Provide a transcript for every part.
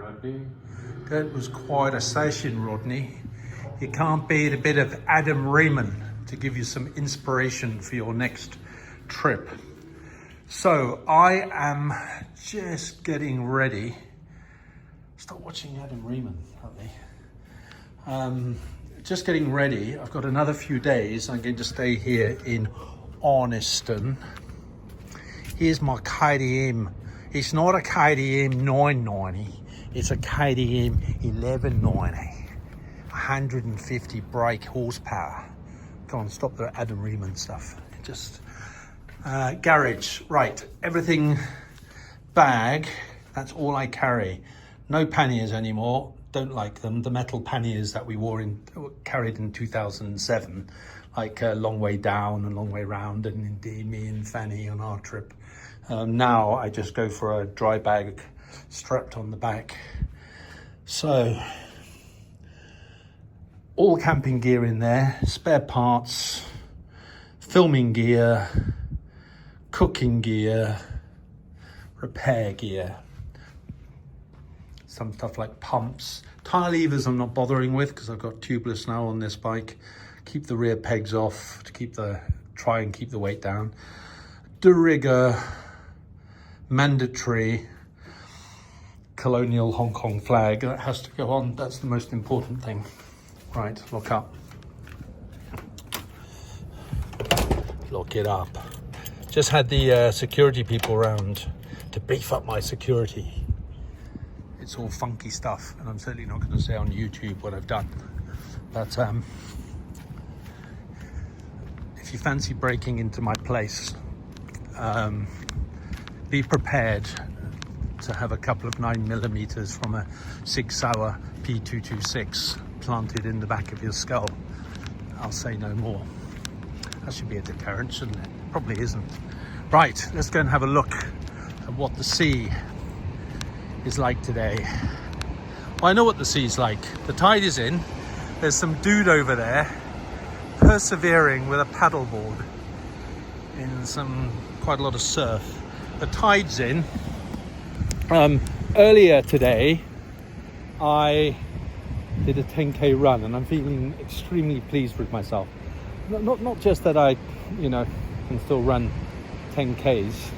Rodney. That was quite a session, Rodney. You can't beat a bit of Adam Riemann to give you some inspiration for your next trip. So I am just getting ready. Stop watching Adam Riemann, Rodney. Just getting ready. I've got another few days. I'm going to stay here in Orniston. Here's my KTM. It's not a KTM 990, it's a KTM 1190. 150 brake horsepower. Go on, stop the Adam Riemann stuff. Just garage, right, everything bag, that's all I carry. No panniers anymore, don't like them. The metal panniers that we carried in 2007, like a long way down and long way round, and indeed me and Fanny on our trip. Now I just go for a dry bag strapped on the back. So all camping gear in there, spare parts, filming gear, cooking gear, repair gear, some stuff like pumps. Tire levers I'm not bothering with because I've got tubeless now on this bike. Keep the rear pegs off to try and keep the weight down. De rigger, mandatory colonial Hong Kong flag that has to go on. That's the most important thing. Right, look up. Look it up. Just had the security people around to beef up my security. It's all funky stuff, and I'm certainly not going to say on YouTube what I've done. But if you fancy breaking into my place, be prepared to have a couple of 9mm from a Sig Sauer P226 planted in the back of your skull. I'll say no more. That should be a deterrent, shouldn't it? Probably isn't. Right, let's go and have a look at what the sea is like today. Well, I know what the sea's like. The tide is in. There's some dude over there persevering with a paddleboard in quite a lot of surf. The tide's in. Earlier today I did a 10k run and I'm feeling extremely pleased with myself. Not just that I can still run 10k's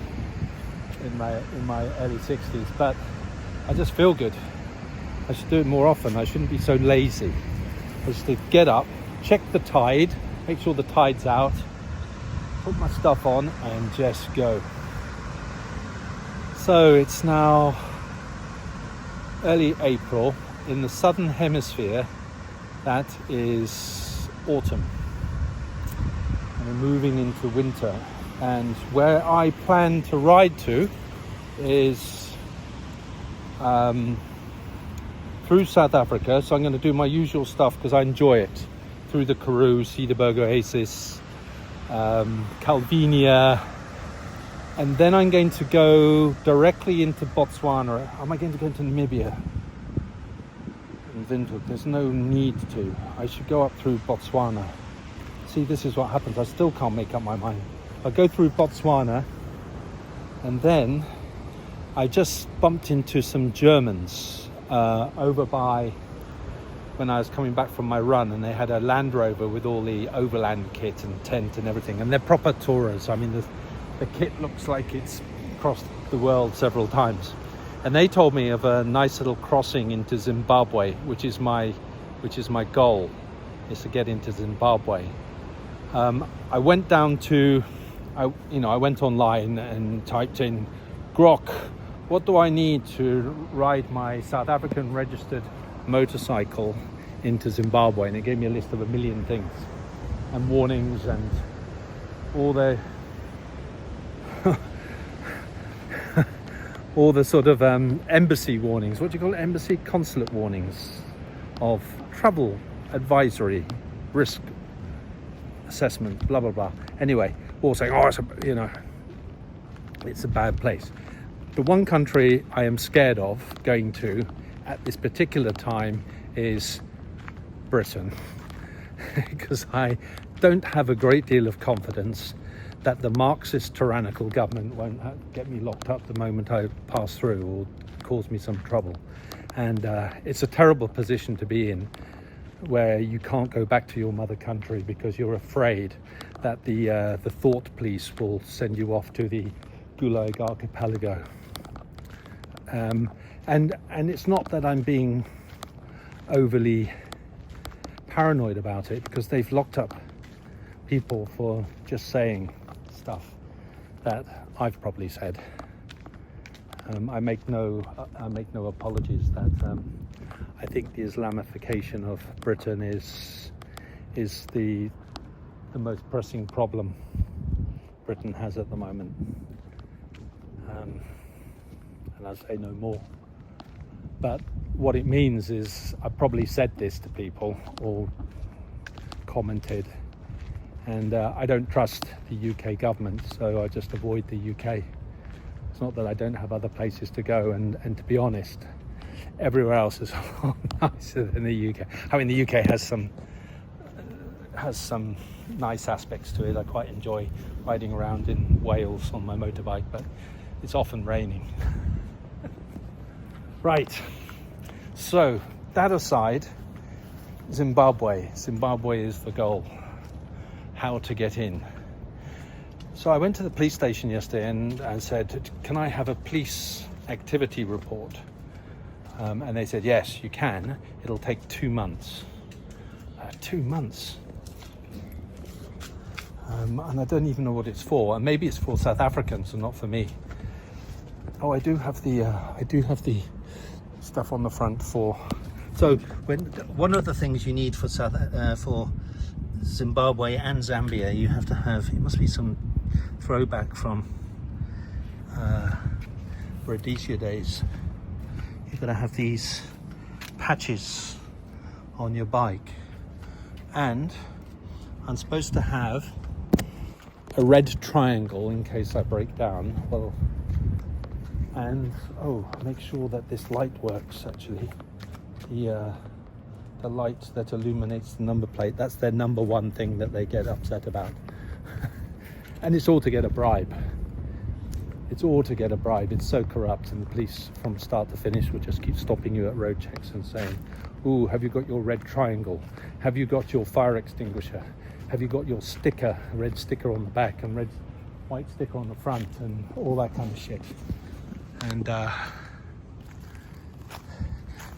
in my early 60s, but I just feel good. I should do it more often. I shouldn't be so lazy. I should get up, check the tide, make sure the tide's out, put my stuff on and just go. So it's now early April. In the southern hemisphere, that is autumn. And we're moving into winter. And where I plan to ride to is through South Africa. So I'm going to do my usual stuff because I enjoy it. Through the Karoo, Cederberg Oasis, Calvinia. And then I'm going to go directly into Botswana. Am I going to go into Namibia? In Windhoek. There's no need to. I should go up through Botswana. See, this is what happens. I still can't make up my mind. I'll go through Botswana, and then I just bumped into some Germans over by when I was coming back from my run, and they had a Land Rover with all the overland kit and tent and everything, and they're proper tourers. I mean, the kit looks like it's crossed the world several times. And they told me of a nice little crossing into Zimbabwe, which is my goal, is to get into Zimbabwe. I went down to, I went online and typed in, Grok, what do I need to ride my South African registered motorcycle into Zimbabwe? And it gave me a list of 1 million things and warnings and all the all the sort of embassy warnings. What do you call it? Embassy consulate warnings of travel advisory, risk assessment, blah blah blah. Anyway, all saying, it's a bad place. The one country I am scared of going to at this particular time is Britain, because I don't have a great deal of confidence that the Marxist tyrannical government won't get me locked up the moment I pass through, or cause me some trouble. And it's a terrible position to be in, where you can't go back to your mother country because you're afraid that the thought police will send you off to the Gulag archipelago. And it's not that I'm being overly paranoid about it, because they've locked up people for just saying stuff that I've probably said. I make no apologies that I think the Islamification of Britain is the most pressing problem Britain has at the moment. And I'll say no more. But what it means is, I probably said this to people or commented, and I don't trust the UK government, so I just avoid the UK. It's not that I don't have other places to go, and to be honest, everywhere else is a lot nicer than the UK. I mean, the UK has some nice aspects to it. I quite enjoy riding around in Wales on my motorbike, but it's often raining. Right, so that aside, Zimbabwe is the goal. How to get in. So I went to the police station yesterday and said, can I have a police activity report? And they said, yes, you can. It'll take 2 months. 2 months. And I don't even know what it's for. And maybe it's for South Africans and not for me. Oh, I do have the stuff on the front for. So one of the things you need for Zimbabwe and Zambia, you have to have. It must be some throwback from Rhodesia days. You've got to have these patches on your bike, and I'm supposed to have a red triangle in case I break down. Well, and make sure that this light works. Actually, the light that illuminates the number plate, that's their number one thing that they get upset about. And it's all to get a bribe. It's so corrupt, and the police from start to finish will just keep stopping you at road checks and saying, ooh, have you got your red triangle? Have you got your fire extinguisher? Have you got your sticker, red sticker on the back and white sticker on the front, and all that kind of shit. And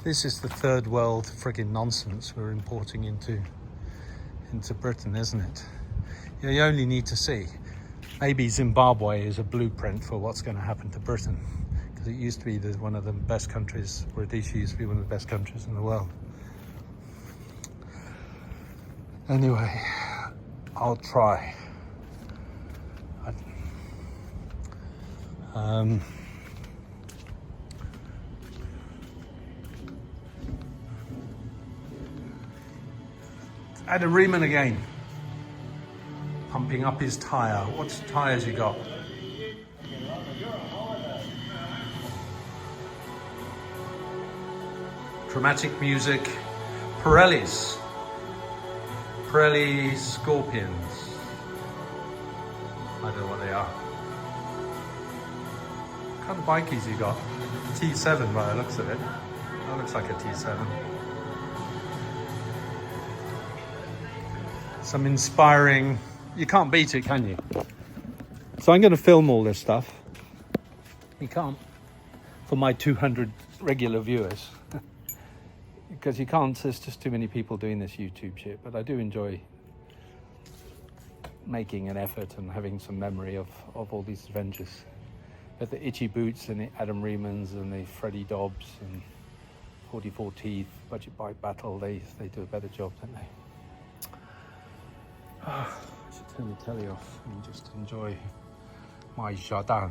this is the third world friggin' nonsense we're importing into Britain, isn't it? You only need to see. Maybe Zimbabwe is a blueprint for what's going to happen to Britain, because it used to be one of the best countries. Rhodesia used to be one of the best countries in the world. Anyway, I'll try. Adam Riemann again, pumping up his tyre. What tyres you got? Dramatic music. Pirelli Scorpions. I don't know what they are. What kind of bikies you got? T7 by the looks of it. That looks like a T7. Some inspiring, you can't beat it, can you? So I'm going to film all this stuff. You can't, for my 200 regular viewers, because you can't, there's just too many people doing this YouTube shit. But I do enjoy making an effort and having some memory of all these adventures. But the Itchy Boots and the Adam Riemanns and the Freddie Dobbs and 44 Teeth, Budget Bike Battle, they do a better job, don't they? I should turn the telly off and just enjoy my jardin.